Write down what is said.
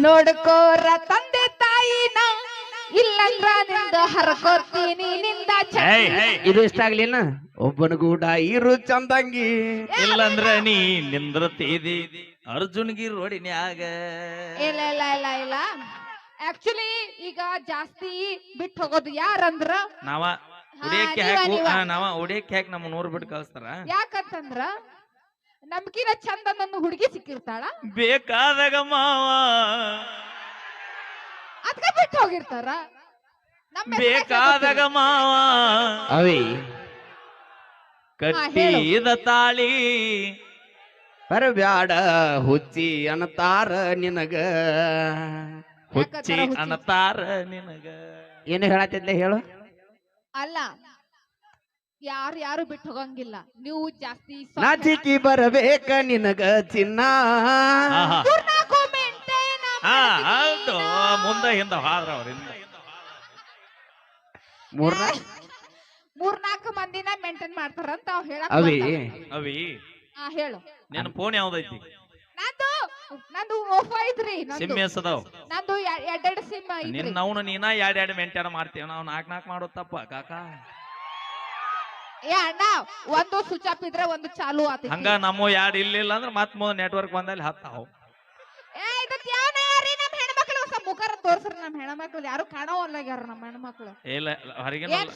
ನೋಡ್ಕೋರ ತಂದೆ ತಾಯಿನ ಇಲ್ಲಂದ್ರ ನಿಂದ ಹರ್ಕೋತೀನಿ ನಿಂದ ಇದು ಇಷ್ಟ ಆಗ್ಲಿನ ಒಬ್ಬನಗೂಡ ಇರು ಚಂದಂಗಿ ಇಲ್ಲಂದ್ರ ನೀ ನಿಂದ್ರತೀದಿ ಅರ್ಜುನ್ಗಿ ರೋಡಿನ್ಯಾಗ. ಇಲ್ಲ ಇಲ್ಲ ಇಲ್ಲ ಇಲ್ಲ ಆಕ್ಚುಲಿ ಈಗ ಜಾಸ್ತಿ ಬಿಟ್ಟು ಹೋಗೋದು ಯಾರಂದ್ರ ನಾವ ಉಡಿಯಕ್ಕೆ ಹಾಕು ನಾವ ಉಡಿಯಕ್ಕೆ ಹಾಕಿ ನಮ್ಮ 100 ಬಿಟ್ಟು ಕಳಿಸ್ತಾರ. ಯಾಕಂತಂದ್ರ ನಮ್ಕಿನ ಚಂದ ನನ್ನ ಹುಡುಗಿ ಸಿಕ್ಕಿರ್ತಾಳ ಬೇಕಾದಾಗ ಮಾವ ಅದ್ಕ ಬಿಟ್ಟು ಹೋಗಿರ್ತಾರ. ಬೇಕಾದಾಗ ಮಾವ ಅವಿ ಕಟ್ಟಿದ ತಾಳಿ ಬರಬ್ಯಾಡ ಹುಚ್ಚಿ ಅನ್ನತಾರ ನಿನಗ ಹುಚ್ಚಿ ಅನ್ನತಾರ ನಿನಗ. ಏನು ಹೇಳತ್ತಿದ್ಲೆ ಹೇಳು. ಅಲ್ಲ ಯಾರು ಯಾರು ಬಿಟ್ಟು ಹೋಗಂಗಿಲ್ಲ. ನೀವು ಜಾಸ್ತಿ ನಾಚಿಕಿ ಬರಬೇಕ ನಿನಗ ಚಿನ್ನ. ಹೌದು ಮುಂದ ಹಿಂದ ಹಾದ್ರ ಅವ್ರಿಂದ ಮೂರ್ನಾಲ್ಕು ಮಂದಿನ ಮೇಂಟೈನ್ ಮಾಡ್ತಾರಂತ ಹೇಳಕ್ ಅವಿ ಅವಿ ಹೇಳು. ನಿನ್ನ ಫೋನ್ ಯಾವ್ದೈತಿ? ನಂದು ಓಫ್ ಐತ್ರಿ. ಸಿಮ್ ಎಸ್ ಅದಾವ? ನಂದು ಎರಡೆರಡು ಸಿಮ್ ಐತ್ರಿ. ನಿನ್ನ ಅವನು ನೀನ ಎರಡೆರಡು ಮೇಂಟೈನ್ ಮಾಡ್ತೀವಿ ನಾವು 4 ಮಾಡೋ ತಪ್ಪ ಕಾಕ. ಏ ಅಣ್ಣ ಒಂದು ಸ್ವಿಚ್ ಆಫ್ ಇದ್ರೆ ಒಂದು ಚಾಲು ಆತ. ಹಂಗ ನಮ್ಮ ಎರಡು ಇಲ್ಲಿಲ್ಲ ಅಂದ್ರೆ ಮತ್ ನೆಟ್ವರ್ಕ್ ಬಂದಲ್ಲಿ ಹತ್ತಾವು. ನಮ್ ಹೆಣ್ಮಕ್ಳು ಮುಖರ ತೋರ್ಸ್ರಿ. ನಮ್ ಹೆಣ್ಮಕ್ಳು ಯಾರು ಕಾಣೋವಲ್ಲಾಗ್ಯಾರ. ನಮ್ಮ ಹೆಣ್ಮಕ್ಳು ಇಲ್ಲ ಹೊರಗಿನ